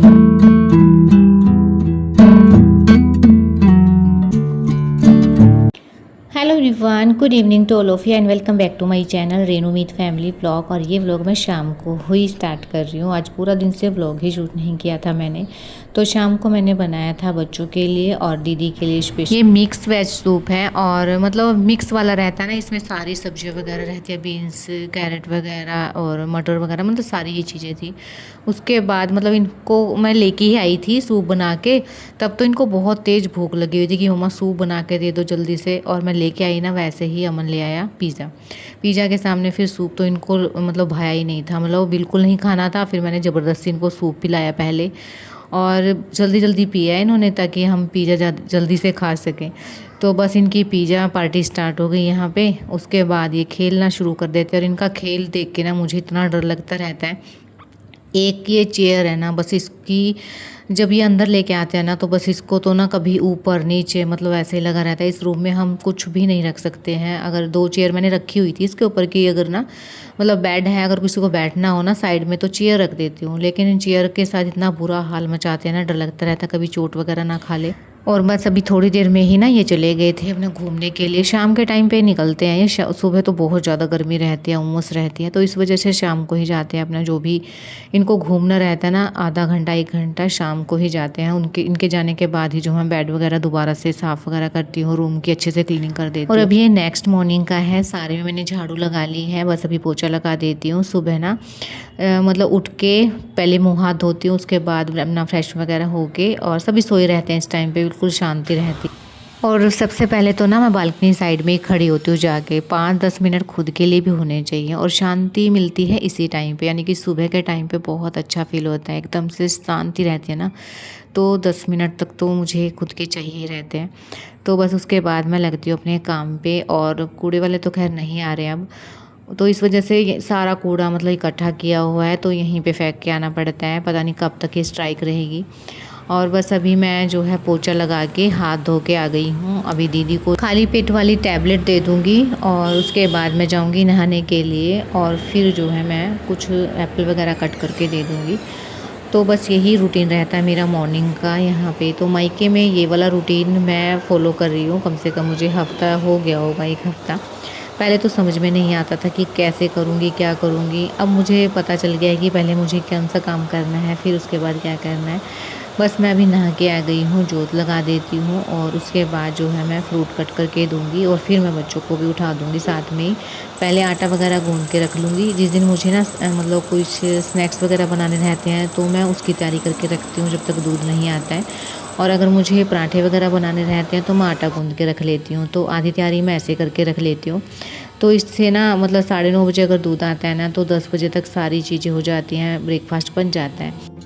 Hello everyone, good evening to all of you and welcome back to my channel Renu Meet family vlog. और ये vlog मैं शाम को ही start कर रही हूँ। आज पूरा दिन से व्लॉग ही शूट नहीं किया था मैंने। तो शाम को मैंने बनाया था बच्चों के लिए और दीदी के लिए स्पेशल। ये मिक्स वेज सूप है और मतलब मिक्स वाला रहता है ना, इसमें सारी सब्जियाँ वगैरह रहती है, बीन्स, कैरेट वगैरह और मटर वगैरह, मतलब सारी ये चीज़ें थी। उसके बाद मतलब इनको मैं लेके ही आई थी सूप बना के। तब तो इनको बहुत तेज़ भूख लगी हुई थी कि मम्मा सूप बना के दे दो जल्दी से। और मैं लेके आई ना, वैसे ही अमन ले आया पिज़्ज़ा के सामने। फिर सूप तो इनको मतलब भाया ही नहीं था, मतलब बिल्कुल नहीं खाना था। फिर मैंने ज़बरदस्ती इनको सूप पिलाया पहले और जल्दी जल्दी पिया इन्होंने ताकि हम पिज़्ज़ा जल्दी से खा सकें। तो बस इनकी पिज़्ज़ा पार्टी स्टार्ट हो गई यहाँ पे। उसके बाद ये खेलना शुरू कर देते हैं और इनका खेल देख के ना मुझे इतना डर लगता रहता है। एक ये चेयर है ना, बस इसकी जब ये अंदर लेके आते हैं ना तो बस इसको तो ना कभी ऊपर नीचे मतलब ऐसे ही लगा रहता है। इस रूम में हम कुछ भी नहीं रख सकते हैं। अगर 2 चेयर मैंने रखी हुई थी इसके ऊपर की, अगर ना मतलब बेड है, अगर किसी को बैठना हो ना साइड में तो चेयर रख देती हूँ। लेकिन इन चेयर के साथ इतना बुरा हाल मचाते हैं ना, डर लगता रहता है कभी चोट वगैरह ना खा ले। और बस अभी थोड़ी देर में ही ना ये चले गए थे अपने घूमने के लिए। शाम के टाइम पे निकलते हैं ये, सुबह तो बहुत ज़्यादा गर्मी रहती है, उमस रहती है, तो इस वजह से शाम को ही जाते हैं। अपना जो भी इनको घूमना रहता है ना, आधा घंटा 1 घंटा शाम को ही जाते हैं। इनके जाने के बाद ही जो मैं बेड वगैरह दोबारा से साफ़ वगैरह करती हूँ, रूम की अच्छे से क्लीनिंग कर देती हूँ। और अभी ये नेक्स्ट मॉर्निंग का है, सारे में मैंने झाड़ू लगा ली है, बस अभी पोछा लगा देती हूँ। सुबह ना मतलब उठ के पहले मुँह हाथ धोती हूँ, उसके बाद अपना फ्रेश वगैरह होके, और सभी सोए रहते हैं इस टाइम पे, बिल्कुल शांति रहती। और सबसे पहले तो ना मैं बालकनी साइड में ही खड़ी होती हूँ जाके। 5-10 मिनट खुद के लिए भी होने चाहिए और शांति मिलती है इसी टाइम पे, यानी कि सुबह के टाइम पे बहुत अच्छा फील होता है, एकदम से शांति रहती है ना। तो 10 मिनट तक तो मुझे खुद के चाहिए रहते हैं। तो बस उसके बाद मैं लगती हूँ अपने काम पे। और कूड़े वाले तो खैर नहीं आ रहे अब, तो इस वजह से ये सारा कूड़ा मतलब इकट्ठा किया हुआ है, तो यहीं पे फेंक के आना पड़ता है। पता नहीं कब तक ये स्ट्राइक रहेगी। और बस अभी मैं जो है पोछा लगा के हाथ धो के आ गई हूँ। अभी दीदी को खाली पेट वाली टैबलेट दे दूँगी और उसके बाद मैं जाऊँगी नहाने के लिए। और फिर जो है मैं कुछ एप्पल वगैरह कट करके दे दूँगी। तो बस यही रूटीन रहता है मेरा मॉर्निंग का यहाँ पे। तो मायके में ये वाला रूटीन मैं फ़ॉलो कर रही हूँ, कम से कम मुझे हफ़्ता हो गया होगा, 1 हफ़्ता। पहले तो समझ में नहीं आता था कि कैसे करूँगी, क्या करूँगी। अब मुझे पता चल गया है कि पहले मुझे कौन सा काम करना है, फिर उसके बाद क्या करना है। बस मैं अभी नहा के आ गई हूँ, जोत लगा देती हूँ और उसके बाद जो है मैं फ्रूट कट करके दूँगी और फिर मैं बच्चों को भी उठा दूँगी साथ में ही। पहले आटा वगैरह गूँध के रख लूँगी। जिस दिन मुझे ना मतलब कुछ स्नैक्स वगैरह बनाने रहते हैं तो मैं उसकी तैयारी करके रखती हूँ जब तक दूध नहीं आता है। और अगर मुझे पराठे वगैरह बनाने रहते हैं तो मैं आटा गूँध के रख लेती हूँ। तो आधी तैयारी मैं ऐसे करके रख लेती हूँ। तो इससे ना मतलब 9:30 बजे अगर दूध आता है ना तो 10 बजे तक सारी चीज़ें हो जाती हैं, ब्रेकफास्ट बन जाता है।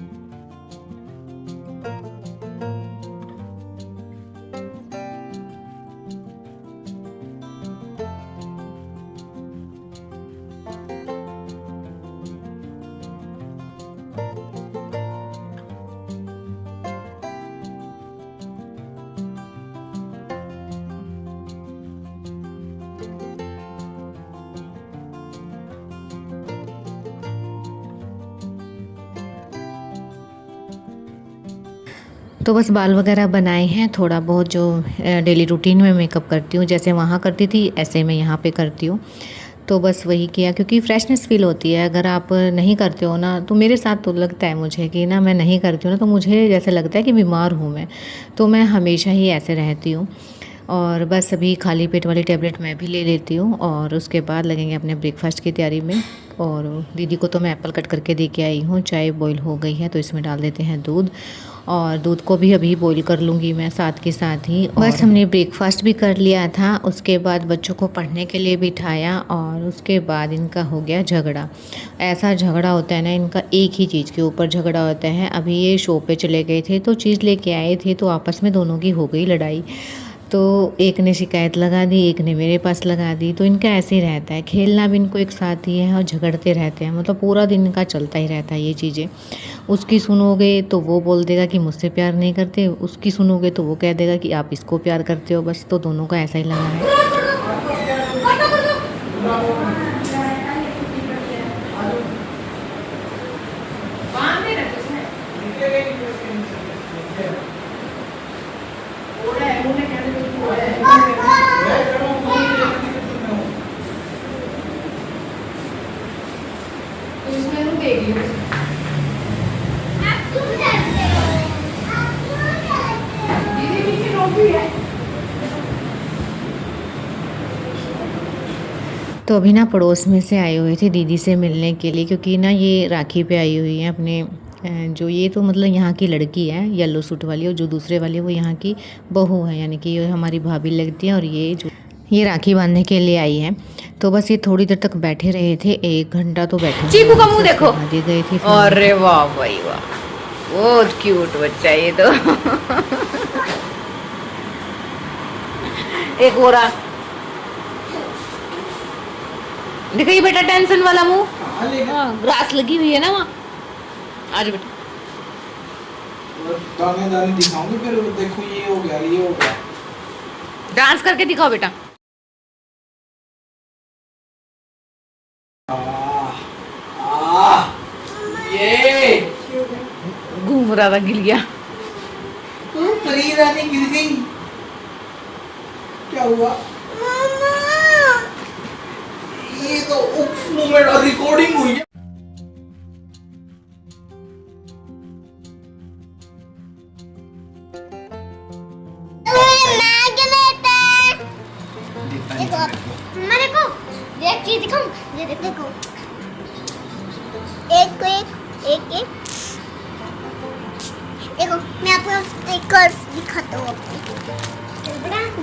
तो बस बाल वगैरह बनाए हैं, थोड़ा बहुत जो डेली रूटीन में मेकअप करती हूँ, जैसे वहाँ करती थी ऐसे मैं यहाँ पे करती हूँ। तो बस वही किया क्योंकि फ्रेशनेस फ़ील होती है। अगर आप नहीं करते हो ना, तो मेरे साथ तो लगता है मुझे कि ना मैं नहीं करती हूँ ना तो मुझे जैसे लगता है कि बीमार हूँ मैं। तो मैं हमेशा ही ऐसे रहती हूँ। और बस अभी खाली पेट वाली टैबलेट मैं भी ले लेती हूँ और उसके बाद लगेंगे अपने ब्रेकफास्ट की तैयारी में। और दीदी को तो मैं एप्पल कट करके दे के आई हूँ। चाय बॉईल हो गई है तो इसमें डाल देते हैं दूध, और दूध को भी अभी बॉईल कर लूँगी मैं साथ के साथ ही। बस हमने ब्रेकफास्ट भी कर लिया था, उसके बाद बच्चों को पढ़ने के लिए बिठाया और उसके बाद इनका हो गया झगड़ा। ऐसा झगड़ा होता है ना इनका, एक ही चीज़ के ऊपर झगड़ा होता है। अभी ये शॉप पे चले गए थे तो चीज़ लेके आए थे तो आपस में दोनों की हो गई लड़ाई। तो एक ने शिकायत लगा दी, एक ने मेरे पास लगा दी। तो इनका ऐसे ही रहता है, खेलना भी इनको एक साथ ही है और झगड़ते रहते हैं, मतलब पूरा दिन इनका चलता ही रहता है ये चीज़ें। उसकी सुनोगे तो वो बोल देगा कि मुझसे प्यार नहीं करते, उसकी सुनोगे तो वो कह देगा कि आप इसको प्यार करते हो। बस तो दोनों का ऐसा ही लगा है। तो अभी ना पड़ोस में से आए हुए थे दीदी से मिलने के लिए, क्योंकि ना ये राखी पे आई हुई है अपने जो ये तो मतलब यहाँ की लड़की है येलो सूट वाली, और जो दूसरे वाली वो यहाँ की बहू है, यानी कि ये हमारी भाभी लगती है। और ये राखी बांधने के लिए आई है। तो बस ये थोड़ी देर तक बैठे रहे थे, 1 घंटा तो बैठे। चीकू का मुंह देखो, गए थे। अरे वाह भाई वाह, बहुत क्यूट बच्चा ये तो। एक और देखो ये बेटा टेंशन वाला मुंह, ग्रास लगी हुई है ना वहाँ। आज बेटा दाने दाने दिखाऊंगी, फिर देखो ये हो गया, ये हो गया। डांस करके दिखाओ बेटा। ये घूम रहा था, गिर गया। परी रानी गिर गई, क्या हुआ? ये तो उफ मोमेंट रिकॉर्डिंग हुई है। ये देखो एक देखो, मैं आपको स्टिकर्स दिखाता हूँ।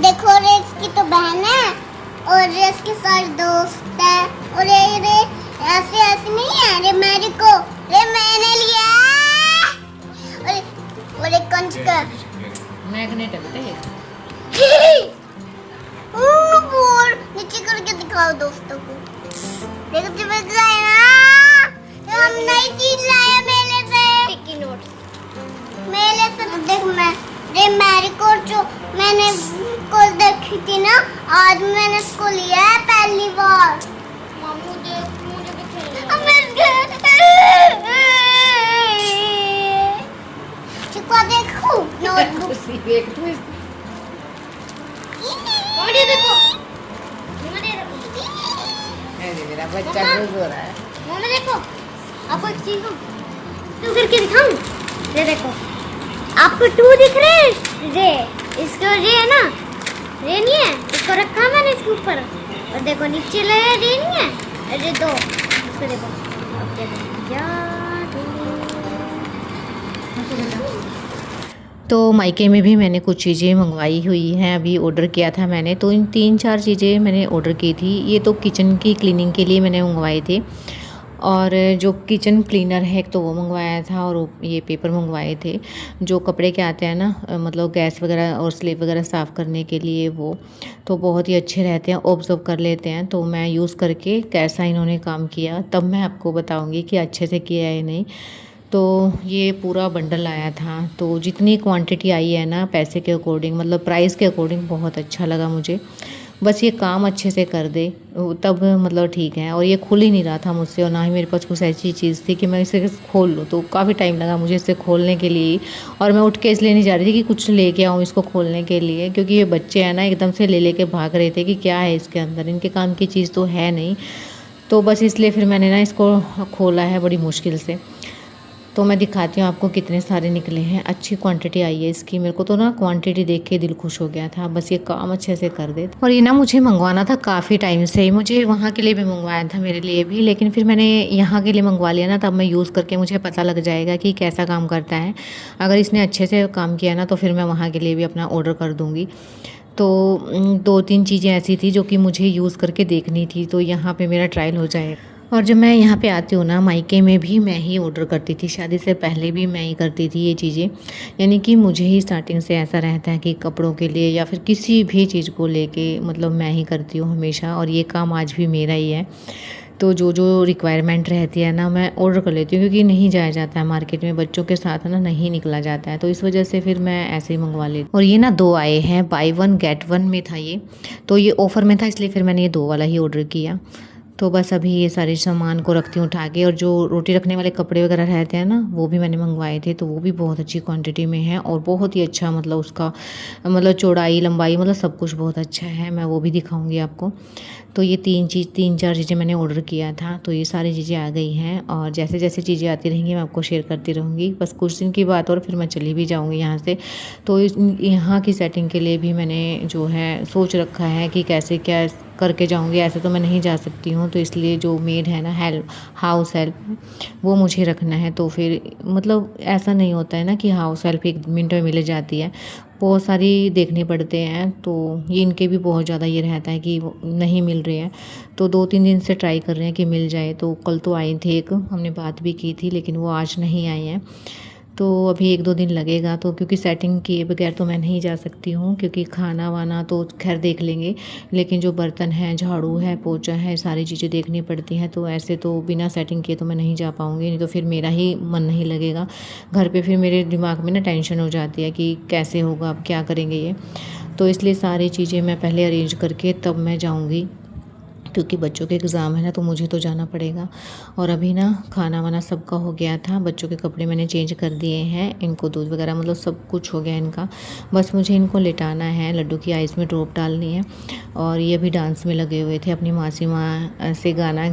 देखो रे, इसकी तो बहन है और ये इसके सारे दोस्त है, और ये ऐसे ऐसे नहीं है, रे मेरे को रे मैंने लिया, और एक कंच का मैग्नेट है बेटा बोल नीचे करके दिखाओ दोस्तों को। देखो चिपक गया है ना, तो हम नई चीज लाए मेले से, टिकी नोट्स मेले से। तो देख मैं रे मेरी को जो मैंने को देखी थी ना, आज मैंने इसको लिया है पहली बार। मामू देख, मुझे भी चिपका देखो नोटबुक। ये देखो, मेरा बच्चा खुश हो रहा है। मम्मी देखो, आपको एक चीज टू करके दिखाऊं। ये देखो, आपको 2 दिख रहे हैं? रे इसको रे है ना, रे नहीं है, इसको रखा मैंने इसके ऊपर, और देखो नीचे ले रे नहीं है, अरे 2 इसको देखो। अब देखो तो मायके में भी मैंने कुछ चीज़ें मंगवाई हुई हैं, अभी ऑर्डर किया था मैंने। तो इन 3-4 चीज़ें मैंने ऑर्डर की थी। ये तो किचन की क्लीनिंग के लिए मैंने मंगवाए थे, और जो किचन क्लीनर है एक तो वो मंगवाया था, और ये पेपर मंगवाए थे जो कपड़े के आते हैं ना, मतलब गैस वगैरह और स्लेब वगैरह साफ़ करने के लिए। वो तो बहुत ही अच्छे रहते हैं, ऑब्जर्व कर लेते हैं। तो मैं यूज़ करके कैसा इन्होंने काम किया तब मैं आपको बताऊँगी कि अच्छे से किया है नहीं। तो ये पूरा बंडल आया था, तो जितनी क्वांटिटी आई है ना पैसे के अकॉर्डिंग, मतलब प्राइस के अकॉर्डिंग बहुत अच्छा लगा मुझे। बस ये काम अच्छे से कर दे तब मतलब ठीक है। और ये खुल ही नहीं रहा था मुझसे, और ना ही मेरे पास कुछ ऐसी चीज़ थी कि मैं इसे खोल लूँ। तो काफ़ी टाइम लगा मुझे इसे खोलने के लिए, और मैं उठ के इसलिए नहीं जा रही थी कि कुछ लेके आऊँ इसको खोलने के लिए, क्योंकि ये बच्चे हैं ना एकदम से ले के भाग रहे थे कि क्या है इसके अंदर, इनके काम की चीज़ तो है नहीं। तो बस इसलिए फिर मैंने ना इसको खोला है बड़ी मुश्किल से। तो मैं दिखाती हूँ आपको कितने सारे निकले हैं। अच्छी क्वांटिटी आई है इसकी। मेरे को तो ना क्वांटिटी देख के दिल खुश हो गया था, बस ये काम अच्छे से कर दे। और ये ना मुझे मंगवाना था काफ़ी टाइम से, मुझे वहाँ के लिए भी मंगवाया था मेरे लिए भी, लेकिन फिर मैंने यहाँ के लिए मंगवा लिया ना, तब मैं यूज़ करके मुझे पता लग जाएगा कि कैसा काम करता है। अगर इसने अच्छे से काम किया ना तो फिर मैं वहाँ के लिए भी अपना ऑर्डर कर दूँगी। तो 2-3 चीज़ें ऐसी थी जो कि मुझे यूज़ करके देखनी थी, तो यहाँ पे मेरा ट्रायल हो जाएगा। और जब मैं यहाँ पे आती हूँ ना, मायके में भी मैं ही ऑर्डर करती थी, शादी से पहले भी मैं ही करती थी ये चीज़ें। यानी कि मुझे ही स्टार्टिंग से ऐसा रहता है कि कपड़ों के लिए या फिर किसी भी चीज़ को लेके मतलब मैं ही करती हूँ हमेशा, और ये काम आज भी मेरा ही है। तो जो जो रिक्वायरमेंट रहती है ना मैं ऑर्डर कर लेती हूँ, क्योंकि नहीं जाया जाता है मार्केट में, बच्चों के साथ ना नहीं निकला जाता है, तो इस वजह से फिर मैं ऐसे ही मंगवा लेती हूँ। और ये ना 2 आए हैं, बाय 1 गेट 1 में था ये, तो ये ऑफ़र में था, इसलिए फिर मैंने ये 2 वाला ही ऑर्डर किया। तो बस अभी ये सारे सामान को रखती हूँ उठा के, और जो रोटी रखने वाले कपड़े वगैरह रहते हैं ना, वो भी मैंने मंगवाए थे, तो वो भी बहुत अच्छी क्वांटिटी में है और बहुत ही अच्छा, मतलब उसका मतलब चौड़ाई लंबाई मतलब सब कुछ बहुत अच्छा है। मैं वो भी दिखाऊंगी आपको। तो ये 3-4 चीज़ें मैंने ऑर्डर किया था, तो ये सारी चीज़ें आ गई हैं, और जैसे जैसे चीज़ें आती रहेंगी मैं आपको शेयर करती रहूँगी। बस कुछ दिन की बात और फिर मैं चली भी जाऊँगी यहाँ से। तो यहाँ की सेटिंग के लिए भी मैंने जो है सोच रखा है कि कैसे क्या करके जाऊँगी। ऐसे तो मैं नहीं जा सकती हूँ, तो इसलिए जो मेड है ना, हाउस हेल्प, वो मुझे रखना है। तो फिर मतलब ऐसा नहीं होता है ना कि हाउस हेल्प 1 मिनट में मिल जाती है, बहुत सारी देखने पड़ते हैं। तो ये इनके भी बहुत ज़्यादा ये रहता है कि नहीं मिल रहे हैं, तो 2-3 दिन से ट्राई कर रहे हैं कि मिल जाए। तो कल तो आए थे, एक हमने बात भी की थी, लेकिन वो आज नहीं आए हैं। तो अभी 1-2 दिन लगेगा, तो क्योंकि सेटिंग किए बगैर तो मैं नहीं जा सकती हूँ, क्योंकि खाना वाना तो खैर देख लेंगे, लेकिन जो बर्तन है, झाड़ू है, पोछा है, सारी चीज़ें देखनी पड़ती हैं। तो ऐसे तो बिना सेटिंग किए तो मैं नहीं जा पाऊँगी, नहीं तो फिर मेरा ही मन नहीं लगेगा घर पे। फिर मेरे दिमाग में ना टेंशन हो जाती है कि कैसे होगा, अब क्या करेंगे ये। तो इसलिए सारी चीज़ें मैं पहले अरेंज करके तब मैं जाऊँगी, क्योंकि बच्चों के एग्ज़ाम है ना, तो मुझे तो जाना पड़ेगा। और अभी ना खाना वाना सबका हो गया था, बच्चों के कपड़े मैंने चेंज कर दिए हैं, इनको दूध वगैरह मतलब सब कुछ हो गया इनका। बस मुझे इनको लिटाना है, लड्डू की आइज़ में ड्रॉप डालनी है। और ये अभी डांस में लगे हुए थे, अपनी मासी माँ से गाना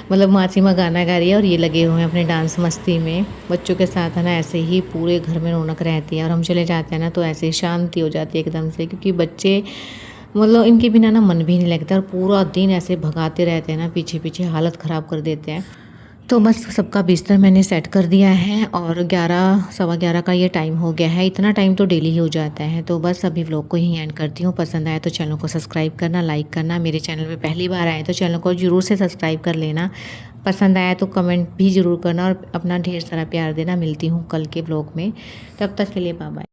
मतलब मासी माँ गाना गा रही है और ये लगे हुए हैं अपने डांस मस्ती में। बच्चों के साथ है ना, ऐसे ही पूरे घर में रौनक रहती है, और हम चले जाते हैं ना तो ऐसे शांति हो जाती है एकदम से, क्योंकि बच्चे मतलब इनके बिना ना मन भी नहीं लगता, और पूरा दिन ऐसे भगाते रहते हैं ना, पीछे पीछे हालत ख़राब कर देते हैं। तो बस सबका बिस्तर मैंने सेट कर दिया है, और 11-11:15 का ये टाइम हो गया है। इतना टाइम तो डेली ही हो जाता है। तो बस अभी व्लॉग को यहीं एंड करती हूँ। पसंद आया तो चैनल को सब्सक्राइब करना, लाइक करना। मेरे चैनल पे पहली बार आए तो चैनल को ज़रूर से सब्सक्राइब कर लेना। पसंद आया तो कमेंट भी ज़रूर करना, और अपना ढेर सारा प्यार देना। मिलती हूँ कल के व्लॉग में, तब तक के लिए बाय बाय।